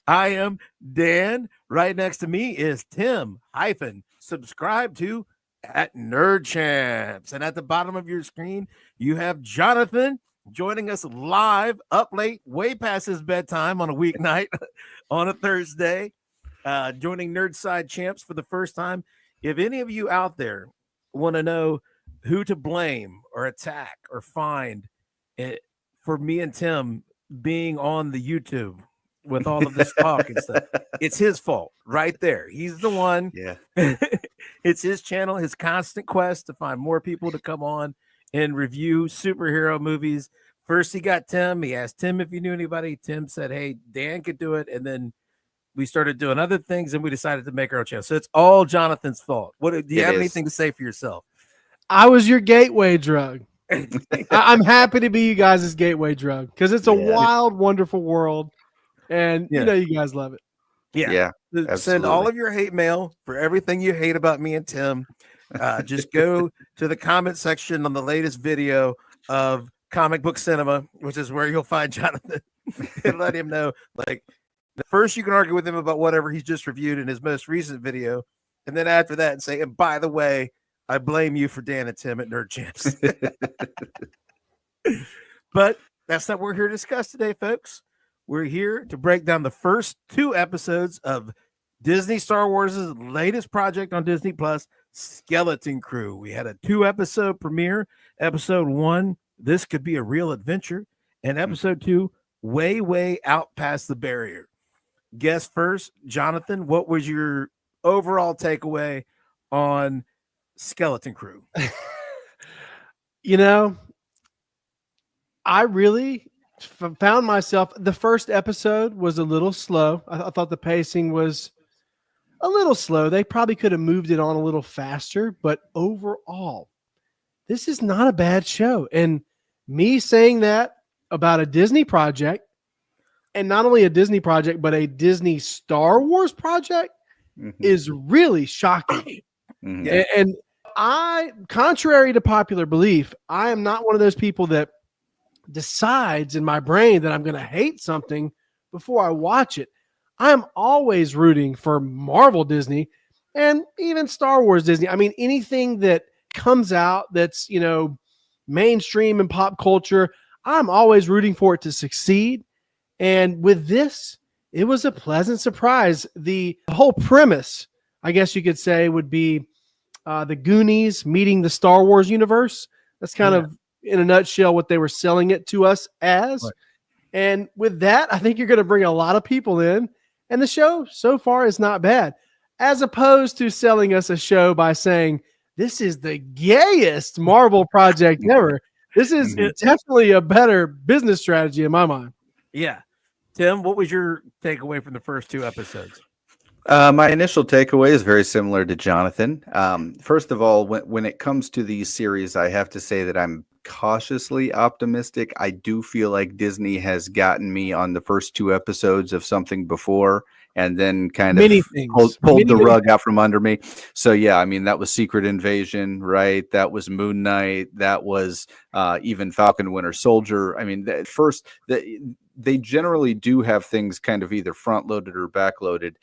I am Dan. Right next to me is Tim subscribe to at Nerd Champs. And at the bottom of your screen, you have Jonathan joining us live, up late, way past his bedtime on a weeknight on a Thursday, joining Nerdside Champs for the first time. If any of you out there want to know who to blame or attack or find for me and Tim being on the YouTube with all of this talk and stuff, it's his fault right there. He's the one. Yeah. It's his channel, his constant quest to find more people to come on and review superhero movies. First, he got Tim. He asked Tim if he knew anybody. Tim said, hey, Dan could do it. And then we started doing other things and we decided to make our own channel. So it's all Jonathan's fault. Do you have anything to say for yourself? I was your gateway drug. I'm happy to be you guys' gateway drug because it's a wild, wonderful world. And you know you guys love it. Yeah. Send all of your hate mail for everything you hate about me and Tim. Just go to the comment section on the latest video of Comic Book Cinema, which is where you'll find Jonathan, and let him know. Like, first you can argue with him about whatever he's just reviewed in his most recent video, and then after that, and say, and by the way, I blame you for Dan and Tim at Nerd Champs. But that's not what we're here to discuss today, folks. We're here to break down the first 2 episodes of Disney Star Wars' latest project on Disney Plus, Skeleton Crew. We had a 2-episode premiere. Episode 1, This Could Be a Real Adventure, and episode 2, Way, Way Out Past the Barrier. Guess first, Jonathan, what was your overall takeaway on Skeleton Crew? I really found myself, the first episode was a little slow. I thought the pacing was a little slow. They probably could have moved it on a little faster, but overall, this is not a bad show. And me saying that about a Disney project, and not only a Disney project, but a Disney Star Wars project is really shocking. And I, contrary to popular belief, I am not one of those people that decides in my brain that I'm going to hate something before I watch it. I'm always rooting for Marvel Disney and even Star Wars Disney. I mean, anything that comes out that's, mainstream and pop culture, I'm always rooting for it to succeed. And with this, it was a pleasant surprise. The whole premise, I guess you could say, would be the Goonies meeting the Star Wars universe. That's kind of, in a nutshell, what they were selling it to us as. Right. And with that, I think you're going to bring a lot of people in. And the show so far is not bad, as opposed to selling us a show by saying, this is the gayest Marvel project ever. This is definitely a better business strategy in my mind. Yeah. Tim, what was your takeaway from the first 2 episodes? My initial takeaway is very similar to Jonathan. First of all, when it comes to these series, I have to say that I'm cautiously optimistic. I do feel like Disney has gotten me on the first 2 episodes of something before and then kind of pulled the rug out from under me. So yeah, I mean, that was Secret Invasion, right? That was Moon Knight. That was even Falcon Winter Soldier. I mean, they generally do have things kind of either front loaded or back loaded.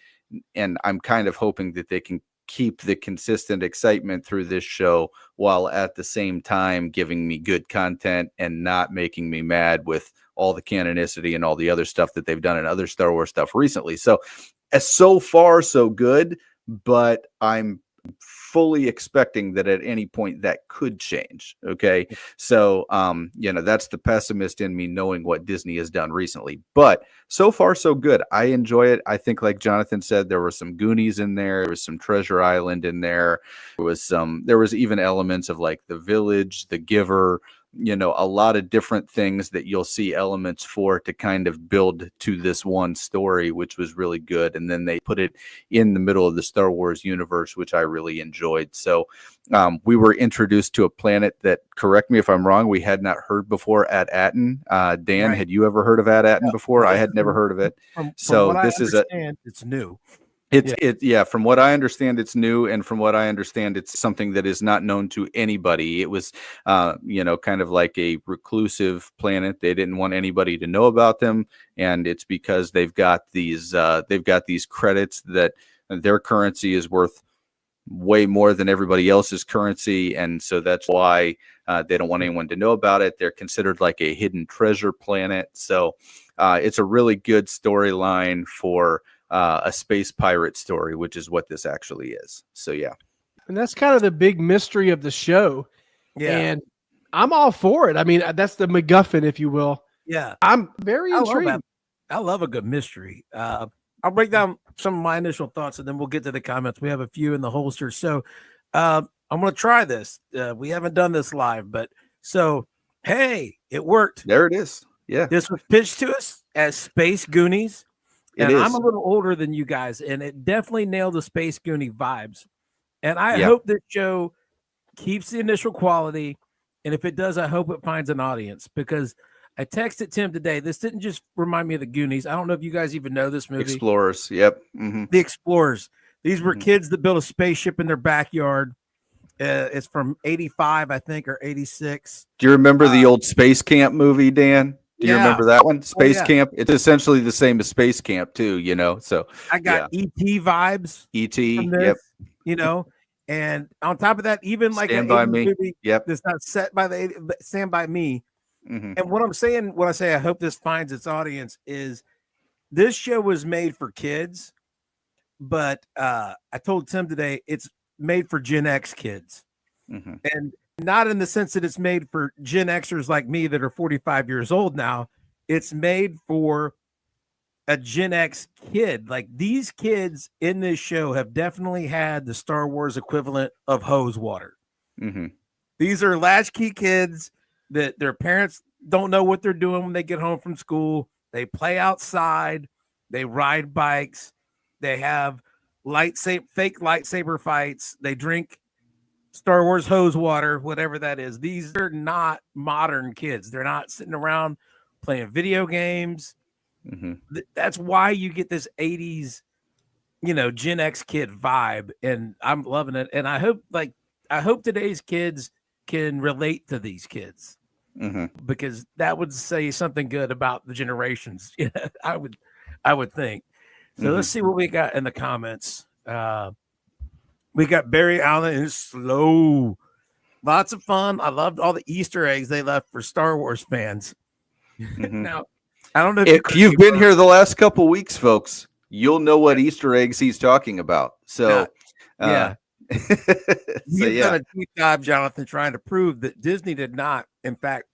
And I'm kind of hoping that they can keep the consistent excitement through this show while at the same time giving me good content and not making me mad with all the canonicity and all the other stuff that they've done in other Star Wars stuff recently. So far, so good, but I'm fully expecting that at any point that could change. Okay. So, that's the pessimist in me knowing what Disney has done recently, but so far so good. I enjoy it. I think, like Jonathan said, there were some Goonies in there. There was some Treasure Island in there. There was even elements of like The Village, The Giver, a lot of different things that you'll see elements for to kind of build to this one story, which was really good. And then they put it in the middle of the Star Wars universe, which I really enjoyed. So we were introduced to a planet that, correct me if I'm wrong, we had not heard before, Ad Atten. Dan, right. Had you ever heard of Ad Atten before? I had never heard of it. From this is it's new. From what I understand, it's new, and from what I understand, it's something that is not known to anybody. It was, kind of like a reclusive planet. They didn't want anybody to know about them, and it's because they've got these credits that their currency is worth way more than everybody else's currency, and so that's why they don't want anyone to know about it. They're considered like a hidden treasure planet. So it's a really good storyline for a space pirate story, which is what this actually is. So yeah, and that's kind of the big mystery of the show. Yeah. And I'm all for it. I mean, that's the MacGuffin, if you will. Yeah, I'm very intrigued. I love a good mystery. I'll break down some of my initial thoughts, and then we'll get to the comments. We have a few in the holster. So I'm going to try this. We haven't done this live, but hey, it worked. There it is. Yeah. This was pitched to us as Space Goonies. And I'm a little older than you guys, and it definitely nailed the Space Goonie vibes. And I hope this show keeps the initial quality. And if it does, I hope it finds an audience, because I texted Tim today. This didn't just remind me of the Goonies. I don't know if you guys even know this movie. Explorers. Yep. Mm-hmm. The Explorers. These were kids that built a spaceship in their backyard. It's from 85, I think, or 86. Do you remember the old Space Camp movie, Dan? Do you remember that one? Space Camp. It's essentially the same as Space Camp too, So I got E.T. vibes. E.T. From this, and on top of that, even like Stand by Me. Movie that's not set by Stand By Me. Mm-hmm. And what I'm saying when I say I hope this finds its audience is this show was made for kids, but I told Tim today it's made for Gen X kids. Mm-hmm. And not in the sense that it's made for Gen Xers like me that are 45 years old now. It's made for a Gen X kid. Like, these kids in this show have definitely had the Star Wars equivalent of hose water. Mm-hmm. These are latchkey kids that their parents don't know what they're doing when they get home from school. They play outside. They ride bikes. They have fake lightsaber fights. They drink Star Wars hose water, whatever that is. These are not modern kids. They're not sitting around playing video games. Mm-hmm. That's why you get this 80s, Gen X kid vibe. And I'm loving it. And I hope today's kids can relate to these kids, because that would say something good about the generations. I would think. So let's see what we got in the comments. We got Barry Allen and Slow. Lots of fun. I loved all the Easter eggs they left for Star Wars fans. Mm-hmm. Now, I don't know if you've been here the last couple weeks, folks, you'll know what Easter eggs he's talking about. So, You've done a deep dive, Jonathan, trying to prove that Disney did not, in fact,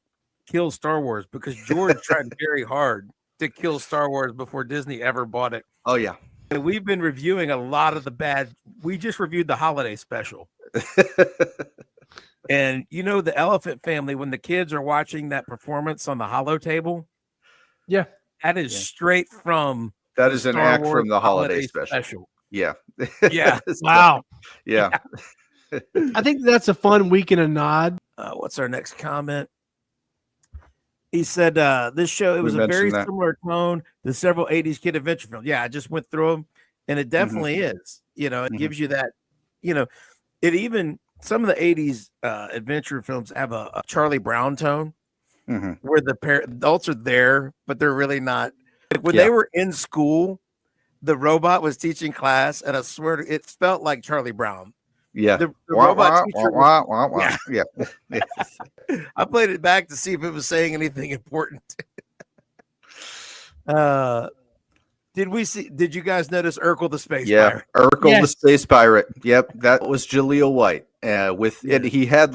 kill Star Wars, because George tried very hard to kill Star Wars before Disney ever bought it. Oh, yeah. And we've been reviewing a lot of the bad. We just reviewed the holiday special. And the Elephant Family, when the kids are watching that performance on the hollow table. Yeah. That is straight from that is an act from the holiday special. Yeah. Yeah. Wow. Yeah. I think that's a fun week and a nod. What's our next comment? He said, this show, it was a very similar tone to several 80s kid adventure films. Yeah, I just went through them, and it definitely is. It gives you that, it even, some of the 80s adventure films have a Charlie Brown tone, where the adults are there, but they're really not. Like, when they were in school, the robot was teaching class, and I swear it felt like Charlie Brown. Yeah. The robot teacher I played it back to see if it was saying anything important. Did you guys notice Urkel the Space Pirate? Urkel the Space Pirate. Yep, that was Jaleel White. He had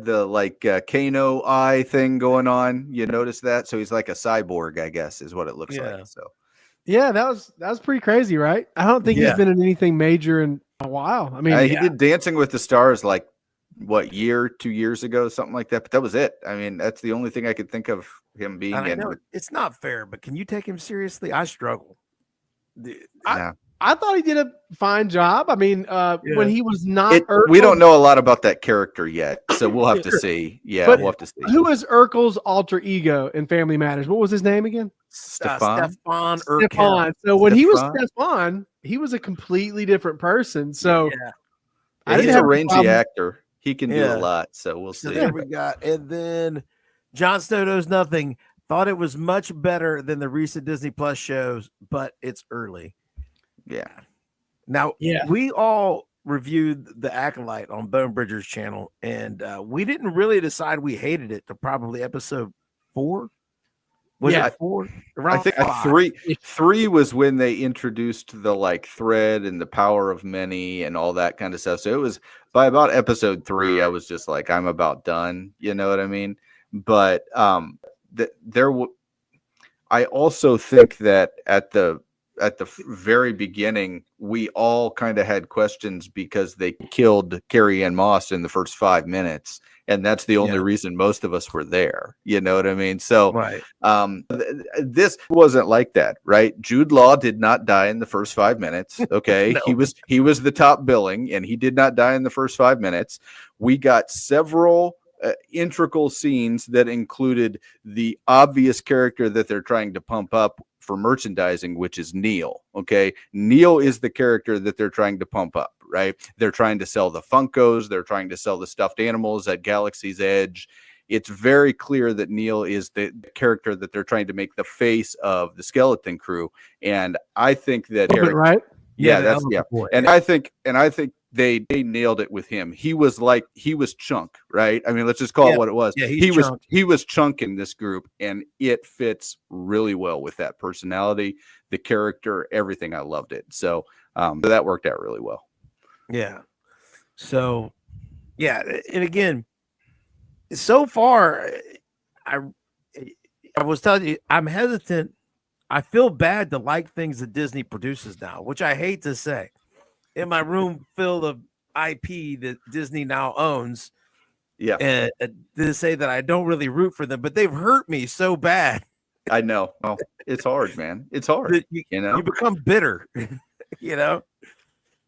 the Kano eye thing going on. You notice that? So he's like a cyborg, I guess, is what it looks like. So yeah, that was pretty crazy, right? I don't think he's been in anything major in a while. I mean, he did Dancing with the Stars 2 years ago, something like that. But that was it. I mean, that's the only thing I could think of him being in. It's not fair, but can you take him seriously? I struggle. I thought he did a fine job. I mean, when he was not Urkel, we don't know a lot about that character yet, so we'll have to see. Yeah, we'll have to see. Who is Urkel's alter ego in Family Matters? What was his name again? Stefan Urkel. So when he was Stefan, he was a completely different person. So Yeah. I didn't he's a have rangy problem. actor. He can do Yeah. a lot. So we'll So see. there we got, and then Jon Snow Knows Nothing. Thought it was much better than the recent Disney Plus shows, but it's early. Yeah. Now, Yeah. we all reviewed The Acolyte on Bone Bridger's channel, and we didn't really decide we hated it to probably episode 4. Was Yeah. it 4? I Around think 5. three was when they introduced the like thread and the power of many and all that kind of stuff. So it was by about episode 3, I was just like, I'm about done. You know what I mean? But I also think that at the very beginning, we all kind of had questions because they killed Carrie Ann Moss in the first 5 minutes. And that's the only reason most of us were there. You know what I mean? So Right. This wasn't like that, right? Jude Law did not die in the first 5 minutes. Okay. No. He was the top billing and he did not die in the first 5 minutes. We got several integral scenes that included the obvious character that they're trying to pump up for merchandising, which is Neil. Okay. Neil is the character that they're trying to pump up, right? They're trying to sell the Funkos. They're trying to sell the stuffed animals at Galaxy's Edge. It's very clear that Neil is the character that they're trying to make the face of the Skeleton Crew. And I think that Right. Yeah, the that's elephant boy. And I think they nailed it with him. He was Chunk, right? I mean, let's just call it what it was. Yeah, he was Chunk in this group, and it fits really well with that personality, the character, everything. I loved it. So that worked out really well. Yeah. So, yeah, and again, so far, I was telling you, I'm hesitant. I feel bad to like things that Disney produces now, which I hate to say. In my room filled of IP that Disney now owns, and to say that I don't really root for them, but they've hurt me so bad. I know. Oh, it's hard, man. It's hard. You become bitter, you know.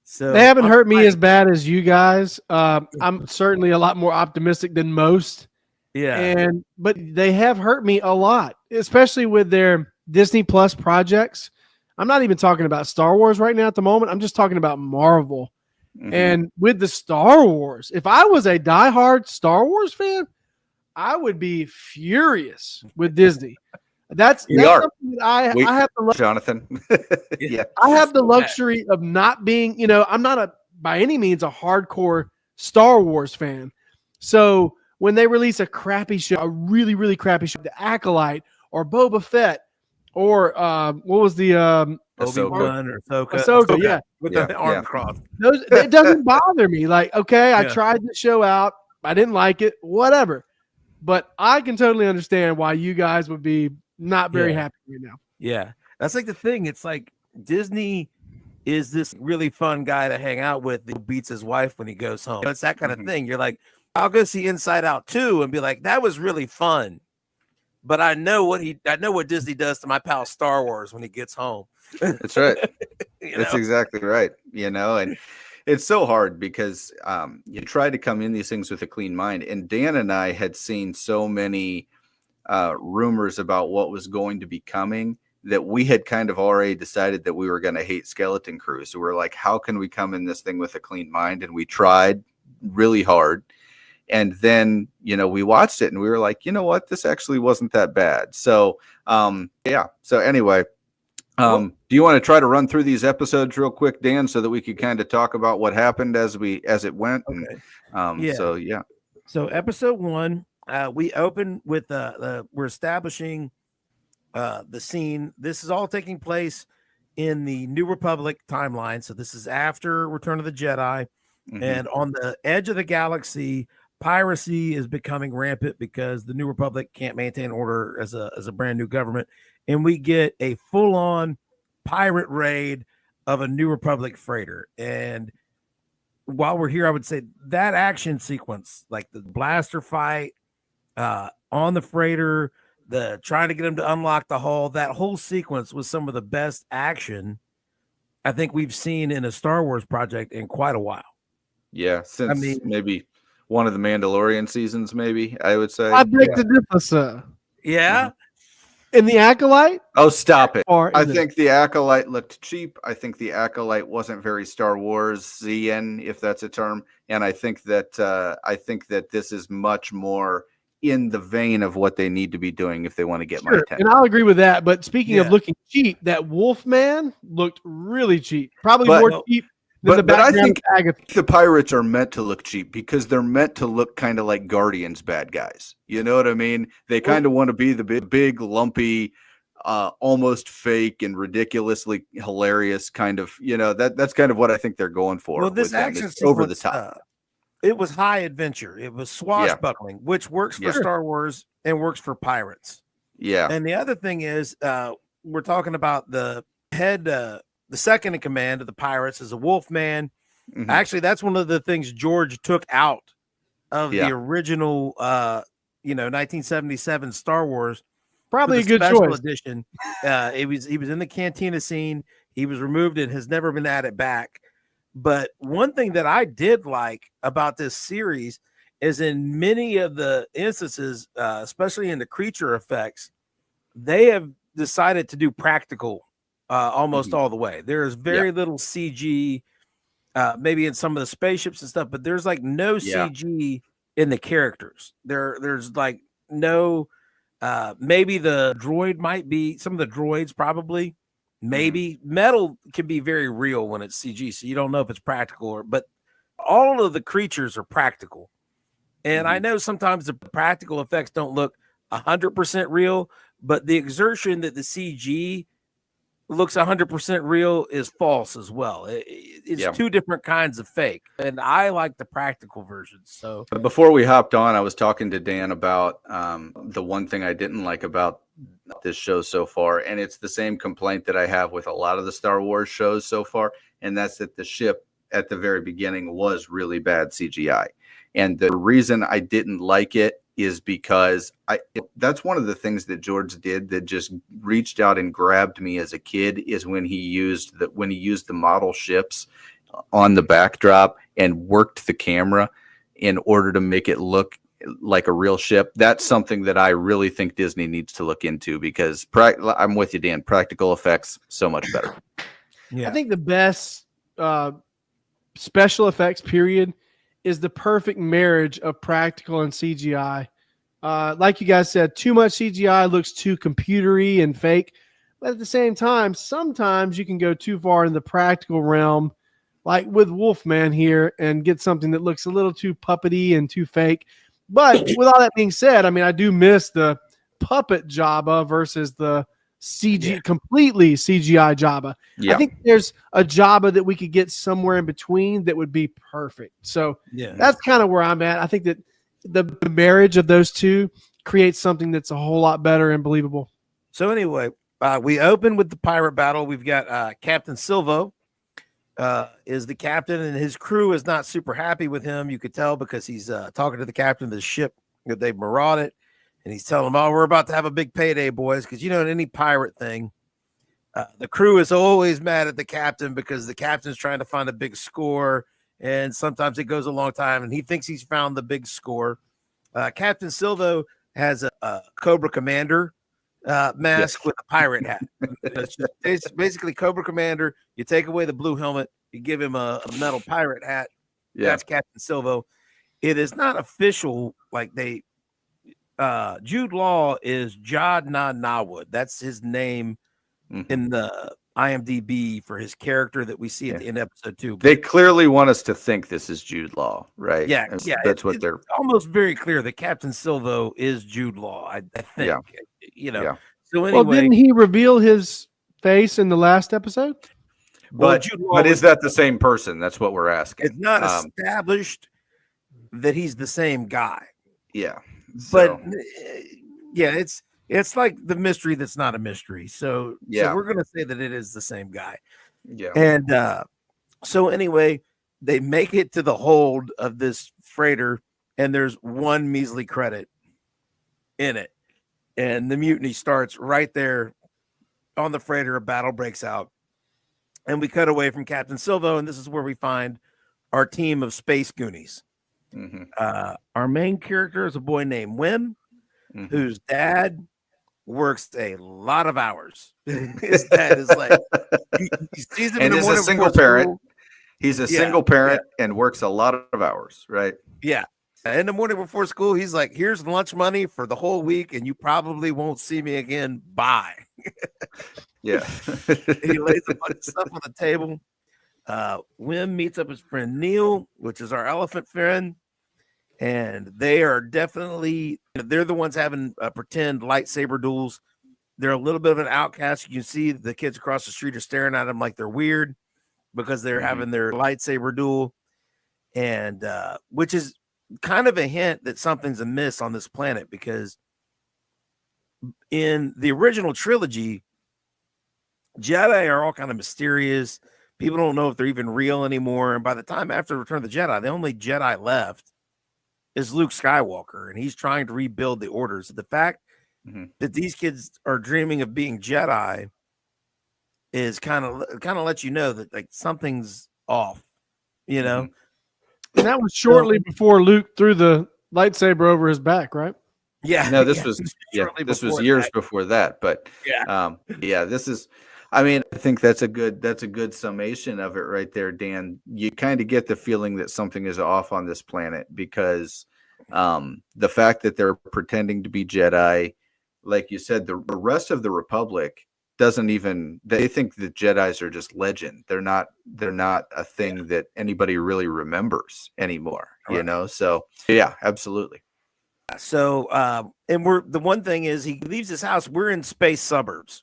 So they haven't hurt me as bad as you guys. I'm certainly a lot more optimistic than most. Yeah. But they have hurt me a lot, especially with their Disney Plus projects. I'm not even talking about Star Wars right now at the moment. I'm just talking about Marvel. Mm-hmm. And with the Star Wars, if I was a diehard Star Wars fan, I would be furious with Disney. That's something that I have to Jonathan. Yeah. I have the luxury of not being, I'm not by any means a hardcore Star Wars fan. So when they release a crappy show, a really, really crappy show, The Acolyte or Boba Fett, or what was the Obi-Wan or Ahsoka, yeah, with the arms crossed. It doesn't bother me. Like, okay, I tried the show out, I didn't like it, whatever. But I can totally understand why you guys would be not very happy right now. Yeah, that's like the thing. It's like Disney is this really fun guy to hang out with who beats his wife when he goes home. It's that kind of thing. You're like, I'll go see Inside Out 2 and be like, that was really fun. But I know what Disney does to my pal Star Wars when he gets home. That's right. That's exactly right. And it's so hard because you try to come in these things with a clean mind. And Dan and I had seen so many rumors about what was going to be coming that we had kind of already decided that we were going to hate Skeleton Crew. So we're like, how can we come in this thing with a clean mind? And we tried really hard. And then, we watched it and we were like, you know what? This actually wasn't that bad. So, So anyway, do you want to try to run through these episodes real quick, Dan, so that we could kind of talk about what happened as it went? Okay. And, So episode 1, we open with we're establishing the scene. This is all taking place in the New Republic timeline. So this is after Return of the Jedi, and on the edge of the galaxy, piracy is becoming rampant because the New Republic can't maintain order as a brand new government, and we get a full-on pirate raid of a New Republic freighter. And while we're here, I would say that action sequence, like the blaster fight on the freighter, the trying to get him to unlock the hull, that whole sequence was some of the best action I think we've seen in a Star Wars project in quite a while. Yeah, since maybe one of the Mandalorian seasons, maybe I would say. I beg to differ, sir. Yeah. And the Acolyte? Oh, stop it. Or I think the Acolyte looked cheap. I think the Acolyte wasn't very Star Wars-ian, if that's a term. And I think that this is much more in the vein of what they need to be doing if they want to get my attention. And I'll agree with that. But speaking of Yeah. looking cheap, that Wolfman looked really cheap. Probably more cheap than the But I background think of Agatha. the pirates are meant to look cheap because they're meant to look kind of like Guardians bad guys. You know what I mean? They kind of want to be the big lumpy, almost fake and ridiculously hilarious kind of, that's kind of what I think they're going for. Well, this with them. action It's over the sequence, top. it was high adventure. It was swashbuckling, which works for Star Wars and works for pirates. Yeah. And the other thing is, we're talking about the head, the second in command of the pirates is a Wolfman. Mhm. Actually, that's one of the things George took out of the original, 1977 Star Wars. Probably a good special choice. edition. He was in the cantina scene. He was removed and has never been added back. But one thing that I did like about this series is in many of the instances, especially in the creature effects, they have decided to do practical almost all the way. There's very little CG, maybe in some of the spaceships and stuff, but there's like no CG in the characters. There's like no, maybe the droid might be, some of the droids probably, maybe metal can be very real when it's CG, so you don't know if it's practical but all of the creatures are practical. And I know sometimes the practical effects don't look 100% real, but the exertion that the CG looks 100% real is false as well. It's two different kinds of fake, and I like the practical versions. So before we hopped on, I was talking to Dan about the one thing I didn't like about this show so far, and it's the same complaint that I have with a lot of the Star Wars shows so far, and that's that the ship at the very beginning was really bad CGI. And the reason I didn't like it is because that's one of the things that George did that just reached out and grabbed me as a kid, is when he used the model ships on the backdrop and worked the camera in order to make it look like a real ship. That's something that I really think Disney needs to look into, because I'm with you, Dan. Practical effects, so much better. I think the best special effects period is the perfect marriage of practical and CGI. Like you guys said, too much CGI looks too computery and fake. But at the same time, sometimes you can go too far in the practical realm, like with Wolfman here, and get something that looks a little too puppety and too fake. But with all that being said, I mean, I do miss the puppet Jabba versus the completely CGI Jabba. I think there's a Jabba that we could get somewhere in between that would be perfect. So that's kind of where I'm at. I think that the marriage of those two creates something that's a whole lot better and believable. So anyway, we open with the pirate battle. We've got Captain Silvo is the captain, and his crew is not super happy with him. You could tell because he's talking to the captain of the ship that they've marauded, and he's telling them, "Oh, we're about to have a big payday, boys." Because in any pirate thing, the crew is always mad at the captain because the captain's trying to find a big score, and sometimes it goes a long time, and he thinks he's found the big score. Captain Silvo has a Cobra Commander mask with a pirate hat. It's basically Cobra Commander. You take away the blue helmet, you give him a metal pirate hat. That's Captain Silvo. It is not official. Like Jude Law is Jod Na Nawood. That's his name in the IMDb for his character that we see at the end of episode 2. They clearly want us to think this is Jude Law, right? Yeah. That's what they're almost very clear that Captain Silvo is Jude Law. I think. So anyway, well, didn't he reveal his face in the last episode? But is that the same person? That's what we're asking. It's not established that he's the same guy. Yeah. But it's like the mystery that's not a mystery. So we're gonna say that it is the same guy. Yeah. And so anyway, they make it to the hold of this freighter, and there's one measly credit in it. And the mutiny starts right there on the freighter. A battle breaks out, and we cut away from Captain Silvo, and this is where we find our team of Space Goonies. Our main character is a boy named Wim, whose dad works a lot of hours. His dad is like, he sees him in And the is a morning single before parent. school. He's a Yeah, single parent and works a lot of hours, right? yeah. In the morning before school, he's like, here's lunch money for the whole week, and you probably won't see me again. Bye. Yeah. He lays a bunch of stuff on the table. Wim meets up his friend Neil, which is our elephant friend, and they are definitely, they're the ones having pretend lightsaber duels. They're a little bit of an outcast. You can see the kids across the street are staring at them like they're weird because they're having their lightsaber duel, and which is kind of a hint that something's amiss on this planet, because in the original trilogy, Jedi are all kind of mysterious. People don't know if they're even real anymore. And by the time after Return of the Jedi, the only Jedi left is Luke Skywalker, and he's trying to rebuild the Order. So the fact that these kids are dreaming of being Jedi is kind of lets you know that like something's off, you know. And that was shortly before Luke threw the lightsaber over his back, right? Yeah. No, this was Shortly this was before years that. before that. But Yeah. this is, I mean, I think that's a good summation of it right there, Dan. You kind of get the feeling that something is off on this planet because the fact that they're pretending to be Jedi, like you said, the rest of the Republic doesn't even, they think the Jedis are just legend. They're not a thing that anybody really remembers anymore, you know? So yeah, absolutely. So and we're, the one thing is he leaves his house, we're in space suburbs.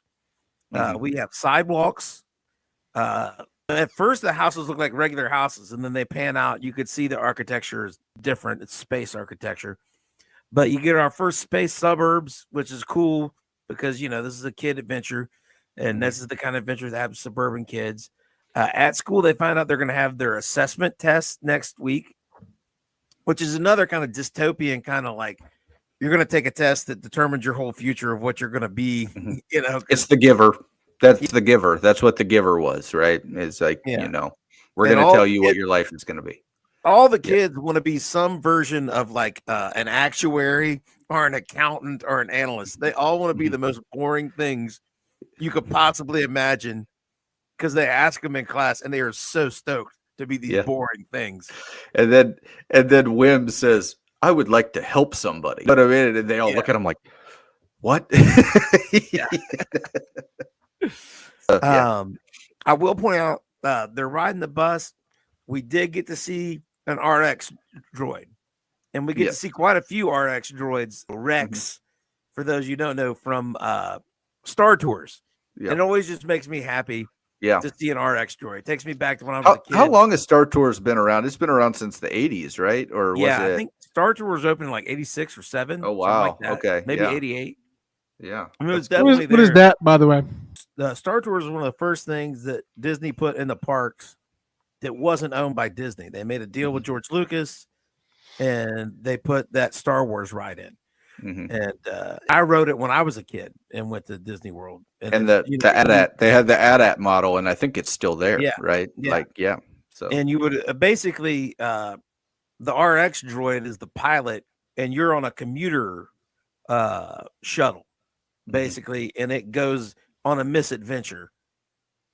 We have sidewalks. At first the houses look like regular houses, and then they pan out. You could see the architecture is different. It's space architecture. But you get our first space suburbs, which is cool because, you know, this is a kid adventure, and this is the kind of adventure that happens to suburban kids. At school, they find out they're going to have their assessment test next week, which is another kind of dystopian kind of like, you're going to take a test that determines your whole future of what you're going to be. You know, it's The Giver. That's The Giver. That's what The Giver was, right? It's like, you know, we're going to tell you what your life is going to be. All the kids want to be some version of like an actuary or an accountant or an analyst. They all want to be the most boring things you could possibly imagine, because they ask them in class and they are so stoked to be these boring things. And then Wim says, I would like to help somebody. But a minute, and they all look at him like, what? I will point out they're riding the bus. We did get to see an RX droid, and we get to see quite a few RX droids. Rex, for those you don't know, from Star Tours. It always just makes me happy to see an RX droid. It takes me back to when I was a kid. How long has Star Tours been around? It's been around since the 80s, right? Or was it? I think Star Tours opened in like 86 or 7. Oh, wow. Like that. Okay. Maybe 88. Yeah. I mean, it was definitely what is that, by the way? Star Tours was one of the first things that Disney put in the parks that wasn't owned by Disney. They made a deal with George Lucas, and they put that Star Wars ride in. And I rode it when I was a kid and went to Disney World. And the AT-AT, they had the AT-AT model, and I think it's still there, right? So, and you would basically the RX droid is the pilot, and you're on a commuter shuttle, basically, and it goes on a misadventure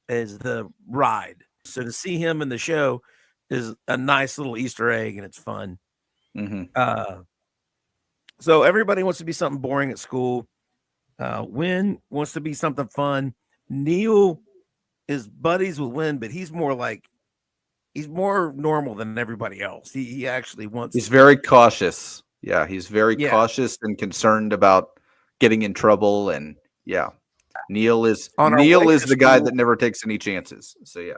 as the ride. So to see him in the show is a nice little Easter egg, and it's fun. So everybody wants to be something boring at school. Win wants to be something fun. Neil is buddies with Win, but he's more normal than everybody else. He actually wants. He's very cautious. Yeah, he's very cautious and concerned about getting in trouble. And Neil is the guy that never takes any chances. So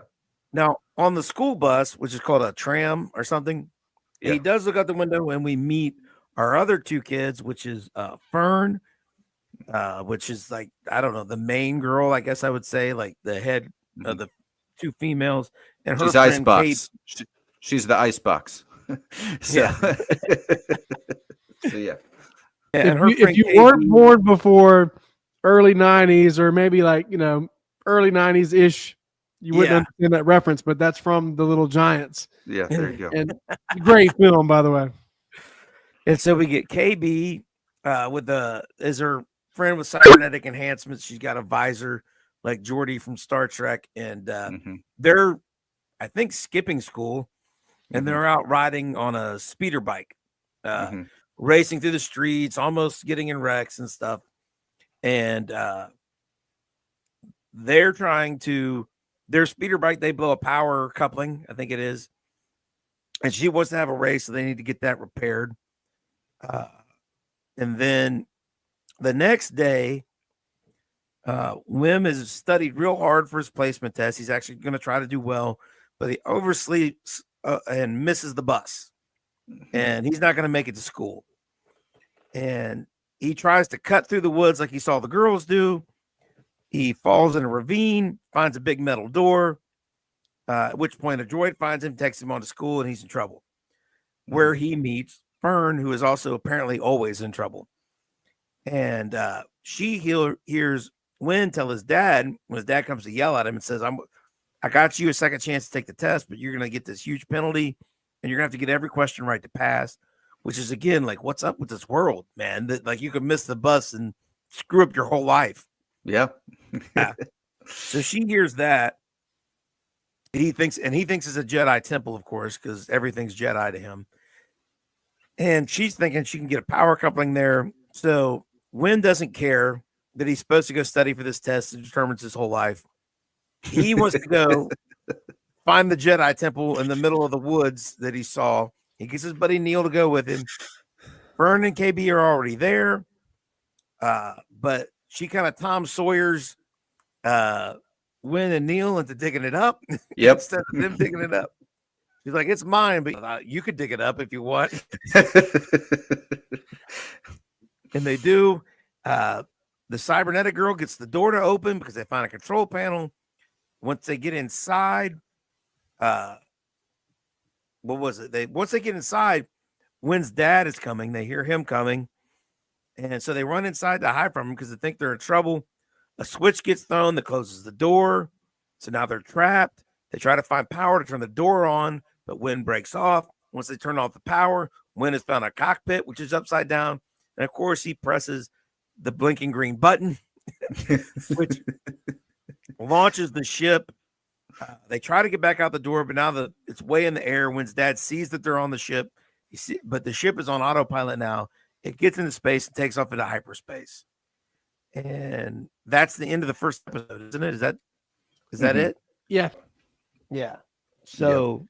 Now on the school bus, which is called a tram or something, he does look out the window, and we meet our other two kids, which is Fern, which is like, I don't know, the main girl, I guess I would say, like the head of the two females, and her she's friend Icebox. She's the Icebox. So And if you weren't born before early 90s, or maybe like, you know, early 90s ish, you wouldn't understand that reference, but that's from The Little Giants. Yeah, there you go. And great film, by the way. And so we get KB with as her friend with cybernetic enhancements. She's got a visor like Geordi from Star Trek, and they're, I think, skipping school, and they're out riding on a speeder bike, racing through the streets, almost getting in wrecks and stuff. And they're trying to, their speeder bike, they blow a power coupling, I think it is. And she wants to have a race, so they need to get that repaired. And then the next day, Wim has studied real hard for his placement test. He's actually going to try to do well, but he oversleeps and misses the bus. And he's not going to make it to school. And he tries to cut through the woods like he saw the girls do. He falls in a ravine, finds a big metal door, at which point a droid finds him, takes him on to school, and he's in trouble. Where he meets Fern, who is also apparently always in trouble. And she hears Win tell his dad, when his dad comes to yell at him and says, I got you a second chance to take the test, but you're going to get this huge penalty, and you're going to have to get every question right to pass, which is, again, like, what's up with this world, man? That, like, you could miss the bus and screw up your whole life. Yeah. So she hears that. He thinks it's a Jedi temple, of course, because everything's Jedi to him. And she's thinking she can get a power coupling there. So Win doesn't care that he's supposed to go study for this test that determines his whole life. He wants to go find the Jedi temple in the middle of the woods that he saw. He gets his buddy Neil to go with him. Fern and KB are already there. But she kind of Tom Sawyer's Win and Neil into digging it up. Yep. Instead of them digging it up. She's like, it's mine, but you could dig it up if you want. And they do. The cybernetic girl gets the door to open because they find a control panel. Once they get inside, what was it? Once they get inside, Win's dad is coming. They hear him coming. And so they run inside to hide from him because they think they're in trouble. A switch gets thrown that closes the door. So now they're trapped. They try to find power to turn the door on, but Win breaks off. Once they turn off the power, Win has found a cockpit, which is upside down. And of course, he presses the blinking green button, which launches the ship. They try to get back out the door, but now it's way in the air. Win's dad sees that they're on the ship, but the ship is on autopilot now. It gets into space and takes off into hyperspace. And that's the end of the first episode, isn't it? Is that it? Yeah. So,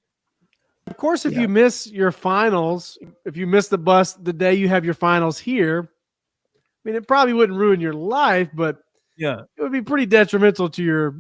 of course, if you miss your finals, if you miss the bus the day you have your finals here, I mean, it probably wouldn't ruin your life, but it would be pretty detrimental to your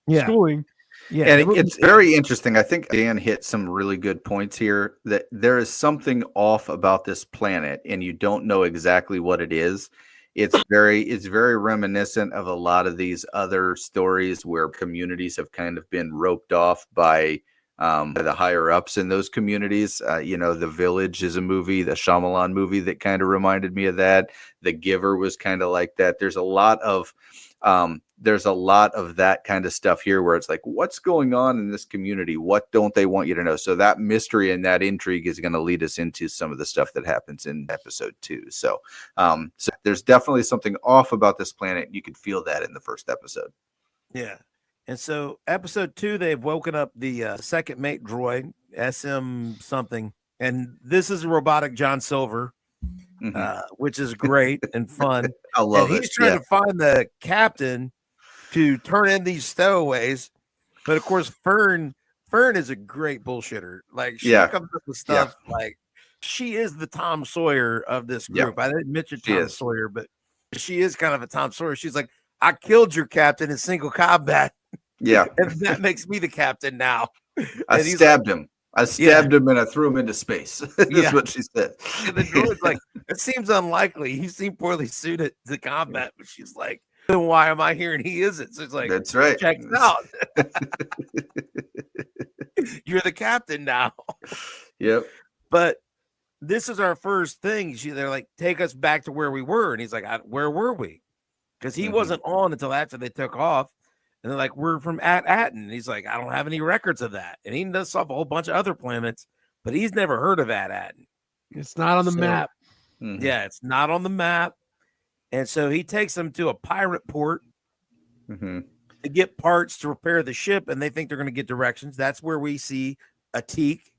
schooling. Yeah, and it's very interesting. I think Dan hit some really good points here, that there is something off about this planet and you don't know exactly what it is. It's very reminiscent of a lot of these other stories where communities have kind of been roped off by the higher ups in those communities. The Village is a movie, the Shyamalan movie, that kind of reminded me of that. The Giver was kind of like that. There's a lot of that kind of stuff here where it's like, what's going on in this community? What don't they want you to know? So that mystery and that intrigue is going to lead us into some of the stuff that happens in episode 2. So there's definitely something off about this planet. You could feel that in the first episode. Yeah. And so episode 2, they've woken up the second mate droid, SM something. And this is a robotic John Silver, which is great and fun. I love it. He's trying to find the captain to turn in these stowaways. But of course, Fern is a great bullshitter. Like, she comes up with stuff like, she is the Tom Sawyer of this group. I didn't mention Tom Sawyer, but she is kind of a Tom Sawyer. She's like, I killed your captain in single combat. Yeah. And that makes me the captain now. I stabbed him. I stabbed him and I threw him into space. That's what she said. And the droid's like, it seems unlikely. He seemed poorly suited to combat, but she's like, then why am I here and he isn't? So it's like, that's right. Check it out. You're the captain now. Yep. But this is our first thing. They're like, take us back to where we were. And he's like, where were we? Because he wasn't on until after they took off. And they're like, we're from Atten. And he's like, I don't have any records of that. And he does off a whole bunch of other planets, but he's never heard of Atten. It's not on the map. Yeah, it's not on the map. And so he takes them to a pirate port Mm-hmm. to get parts to repair the ship, and they think they're going to get directions. That's where we see a teak.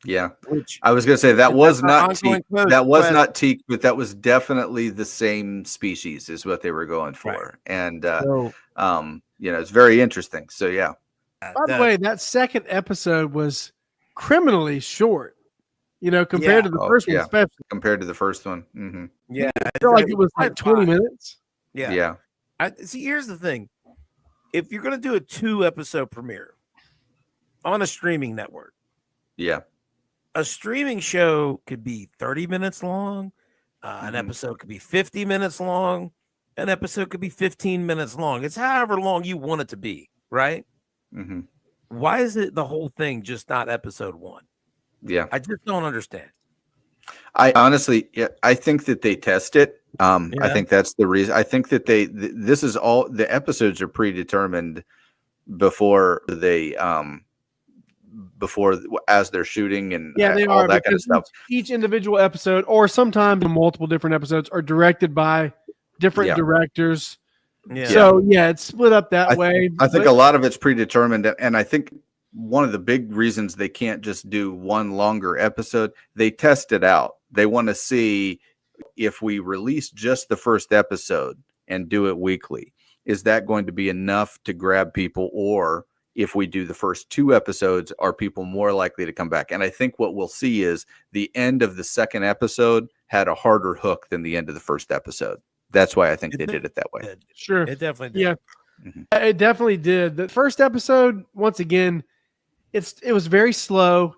Yeah, Which I was going to say that was not teak. That was quest. not teak, but that was definitely the same species is what they were going for. Right. And So, it's very interesting. So yeah, By the way, that second episode was criminally short, compared to the first one, yeah. especially. Compared to the first one. Mm-hmm. yeah, I feel like it was like 20 minutes. Yeah. See, here's the thing. If you're going to do a 2-episode premiere on a streaming network, Yeah. a streaming show could be 30 minutes long. An episode could be 50 minutes long. An episode could be 15 minutes long. It's however long you want it to be, right? Mm-hmm. Why is it the whole thing just not episode 1? Yeah. I just don't understand. I honestly, I think that they test it. I think that's the reason. I think that this is all the episodes are predetermined before they, as they're shooting and they all are, that kind of stuff. Each individual episode, or sometimes multiple different episodes, are directed by different directors. Yeah. So it's split up that way. I think a lot of it's predetermined, and I think one of the big reasons they can't just do one longer episode, they test it out. They want to see if we release just the first episode and do it weekly, is that going to be enough to grab people? Or if we do the first 2 episodes, are people more likely to come back? And I think what we'll see is the end of the second episode had a harder hook than the end of the first episode. That's why I think they did it that way. Sure. It definitely did. Yeah. Mm-hmm. It definitely did. The first episode, once again, it was very slow,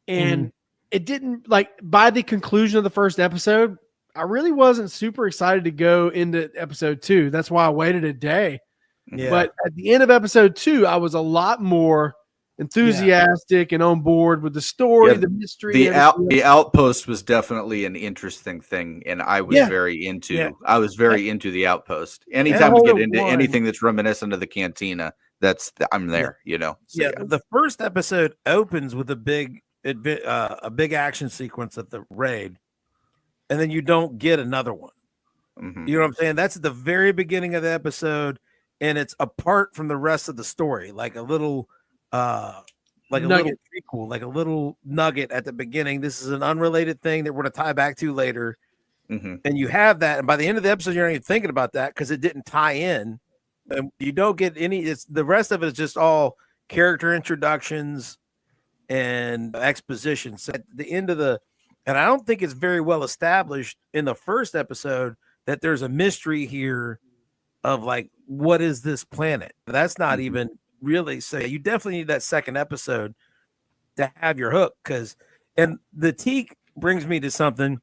and it didn't, like, by the conclusion of the first episode, I really wasn't super excited to go into episode 2. That's why I waited a day. Yeah. But at the end of episode 2, I was a lot more enthusiastic and on board with the story, the mystery. The outpost was definitely an interesting thing, and I was very into. Yeah. I was very into the outpost. Anytime we get into anything that's reminiscent of the cantina, I'm there. So, the first episode opens with a big action sequence at the raid, and then you don't get another one. Mm-hmm. You know what I'm saying? That's at the very beginning of the episode, and it's apart from the rest of the story, like a little little prequel, like a little nugget at the beginning. This is an unrelated thing that we're going to tie back to later. Mm-hmm. And you have that, and by the end of the episode, you're not even thinking about that because it didn't tie in. And you don't get any. The rest of it is just all character introductions and exposition. So at the end of and I don't think it's very well established in the first episode that there's a mystery here of, like, what is this planet? That's not even really say. You definitely need that second episode to have your hook, and the teak brings me to something,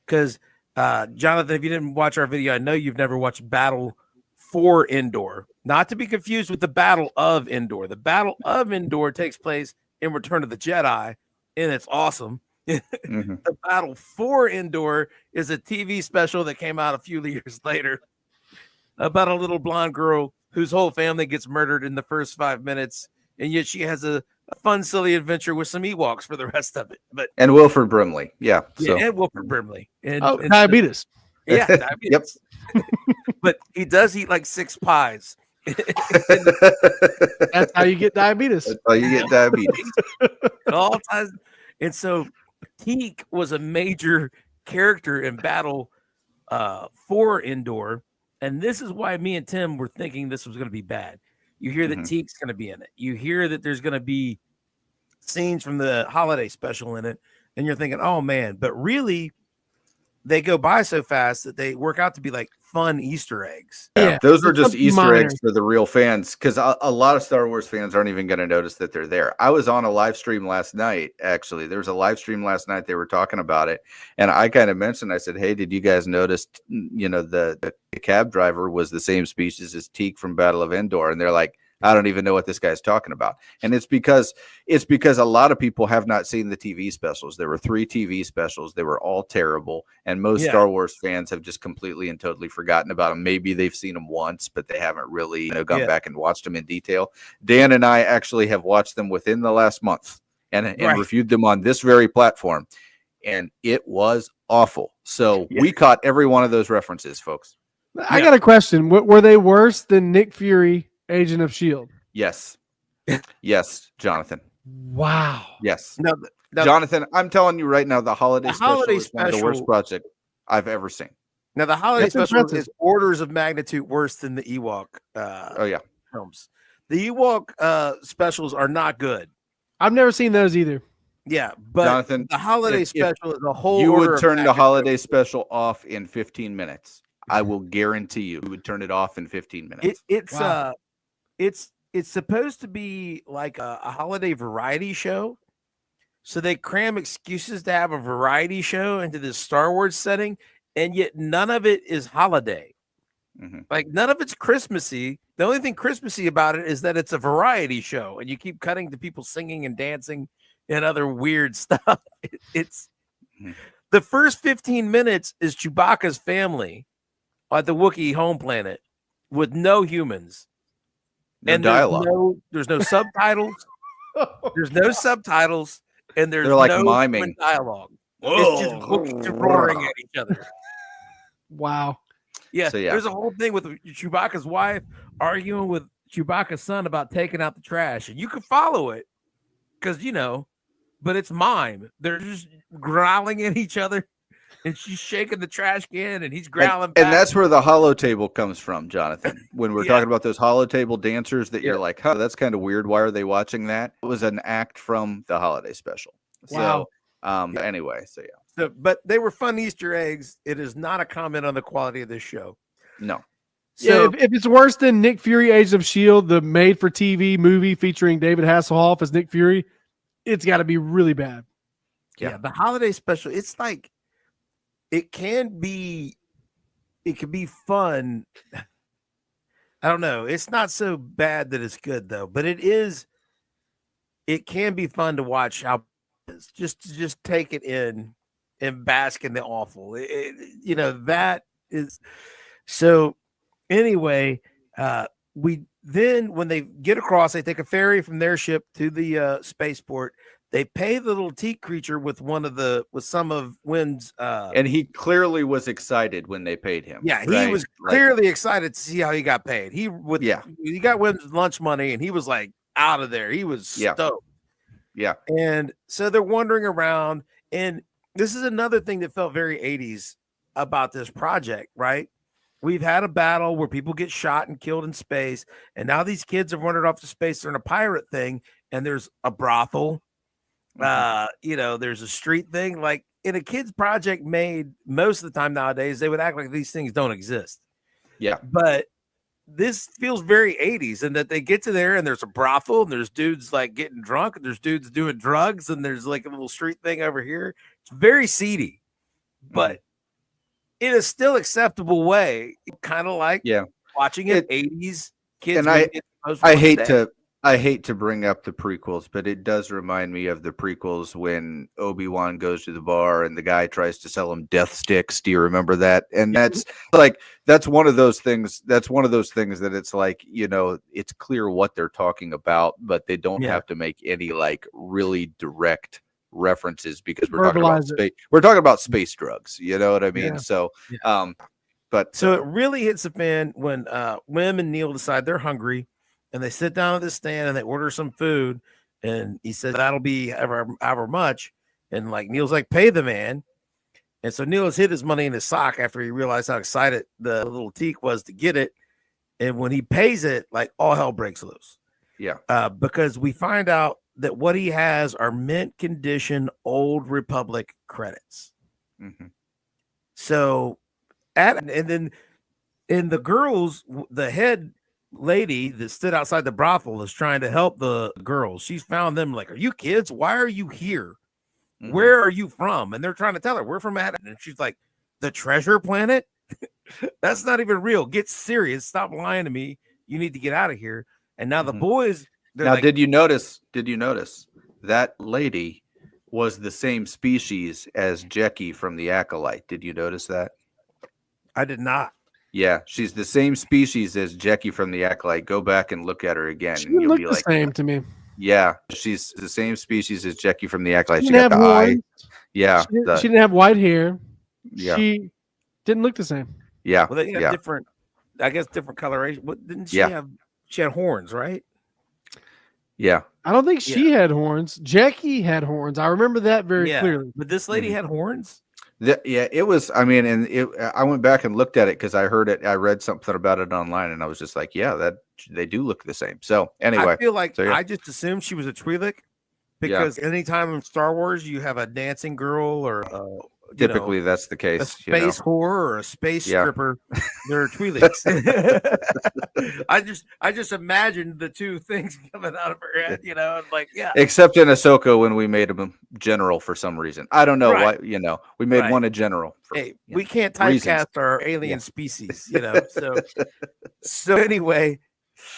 because Jonathan, if you didn't watch our video, I know you've never watched Battle for Endor, not to be confused with the Battle of Endor. The Battle of Endor takes place in Return of the Jedi, and it's awesome. The Battle for Endor is a TV special that came out a few years later about a little blonde girl whose whole family gets murdered in the first 5 minutes, and yet she has a fun, silly adventure with some Ewoks for the rest of it. And Wilford Brimley, and Wilford Brimley, and diabetes. Diabetes. But he does eat like 6 pies. That's how you get diabetes. That's how you get diabetes. At all times. And so Teak was a major character in Battle for Endor. And this is why me and Tim were thinking this was going to be bad. You hear that Teak's going to be in it. You hear that there's going to be scenes from the holiday special in it. And you're thinking, oh, man. But really, they go by so fast that they work out to be like fun Easter eggs. Yeah, those are just Easter eggs for the real fans, because a lot of Star Wars fans aren't even going to notice that they're there. I was on a live stream last night, actually. There was a live stream last night. They were talking about it. And I kind of mentioned, I said, hey, did you guys notice, the cab driver was the same species as Teak from Battle of Endor? And they're like, I don't even know what this guy's talking about. And it's because a lot of people have not seen the TV specials. There were 3 TV specials. They were all terrible. And most Star Wars fans have just completely and totally forgotten about them. Maybe they've seen them once, but they haven't really gone back and watched them in detail. Dan and I actually have watched them within the last month and reviewed them on this very platform. And it was awful. So we caught every one of those references, folks. I got a question. Were they worse than Nick Fury, Agent of S.H.I.E.L.D.? Yes. Yes, Jonathan. Wow. Yes. No, Jonathan, I'm telling you right now, the holiday special is one of the worst special- project I've ever seen. now the holiday That's special impressive. is orders of magnitude worse than the Ewok Oh yeah. films. The Ewok specials are not good. I've never seen those either. Yeah, but Jonathan, the holiday if special is a whole you order would of turn the magnitude. holiday special off in 15 minutes. I will guarantee you would turn it off in 15 minutes. Wow. It's supposed to be like a holiday variety show. So they cram excuses to have a variety show into this Star Wars setting, and yet none of it is holiday. Mhm. Like none of it's Christmassy. The only thing Christmassy about it is that it's a variety show, and you keep cutting to people singing and dancing and other weird stuff. It's Mhm. the first 15 minutes is Chewbacca's family at the Wookiee home planet with no humans. No dialogue. There's no subtitles. There's no subtitles, and there's They're like no miming. dialogue. It's just Wookiees roaring at each other. Wow. Yeah, So, yeah. there's a whole thing with Chewbacca's wife arguing with Chewbacca's son about taking out the trash, and you can follow it because but it's mime. They're just growling at each other, and she's shaking the trash can, and he's growling back. And that's where the hollow table comes from, Jonathan. When we're Yeah. talking about those hollow table dancers that you're Yeah. like, huh, that's kind of weird. Why are they watching that? It was an act from the holiday special. Wow. So anyway, so yeah. So, but they were fun Easter eggs. It is not a comment on the quality of this show. No. So So if it's worse than Nick Fury, Agents of S.H.I.E.L.D., the made-for-TV movie featuring David Hasselhoff as Nick Fury, it's got to be really bad. yeah, the holiday special, it's like it can be fun. I don't know. It's not so bad that it's good though, but it can be fun to watch how it is. Just take it in and bask in the awful. That is so anyway, we then when they get across, they take a ferry from their ship to the spaceport. They pay the little teak creature with some of Wynn's And he clearly was excited when they paid him. yeah, he right? was Like, clearly excited to see how he got paid. He got Wynn's lunch money and he was like out of there. He was stoked. Yeah. And so they're wandering around, and this is another thing that felt very 80s about this project, right? We've had a battle where people get shot and killed in space, and now these kids have wandered off to space. They're in a pirate thing, and there's a brothel. There's a street thing. Like in a kid's project made most of the time nowadays, they would act like these things don't exist. Yeah. But this feels very 80s, and that they get to there and there's a brothel and there's dudes like getting drunk and there's dudes doing drugs and there's like a little street thing over here. It's very seedy, but in a still acceptable way, kind of like watching an 80s kids. And I hate to bring up the prequels, but it does remind me of the prequels when Obi-Wan goes to the bar and the guy tries to sell him death sticks. Do you remember that? And that's one of those things. That's one of those things that it's like, it's clear what they're talking about, but they don't have to make any like really direct references because we're talking about space. We're talking about space drugs. You know what I mean? So, So it really hits the fan when Wim and Neil decide they're hungry. And they sit down at the stand and they order some food. And he says, that'll be however much. And like Neil's like, pay the man. And so Neil has hid his money in his sock after he realized how excited the little teak was to get it. And when he pays it, like all hell breaks loose. Yeah. Because we find out that what he has are mint condition Old Republic credits. Mm-hmm. So and then the girls, the head lady that stood outside the brothel is trying to help the girls. She's found them like, are you kids? Why are you here? Mm-hmm. Where are you from? And they're trying to tell her, we're from Adam. And she's like, the treasure planet? That's not even real. Get serious. Stop lying to me. You need to get out of here. And now the boys. Now, like, did you notice that lady was the same species as Jeckie from the Acolyte? Did you notice that? I did not. Yeah, she's the same species as Jeckie from the Acolyte. Go back and look at her again. She and you'll looked be the like, same to me. Yeah, she's the same species as Jeckie from the Acolyte. She got the eye. Yeah. She didn't have white hair. Yeah. She didn't look the same. Yeah. Well, they have Yeah. different, I guess, different coloration. What didn't she Yeah. have? She had horns, right? Yeah. I don't think Yeah. she had horns. Jackie had horns. I remember that very Yeah. clearly. But this lady had horns. Yeah, it was. I mean, and I went back and looked at it because I heard it. I read something about it online, and I was just like, yeah, that they do look the same. So anyway, I feel like so, yeah. I just assumed she was a Twi'lek Yeah. because anytime in Star Wars you have a dancing girl or Typically that's the a case. space whore or a space Yeah. stripper, they're Twi'leks. I just imagined the two things coming out of her head, and like, yeah, Except in Ahsoka when we made him a general for some reason. I don't know right, why. We made right. one a general. For, Hey, we know, can't reasons. typecast our alien species, So anyway,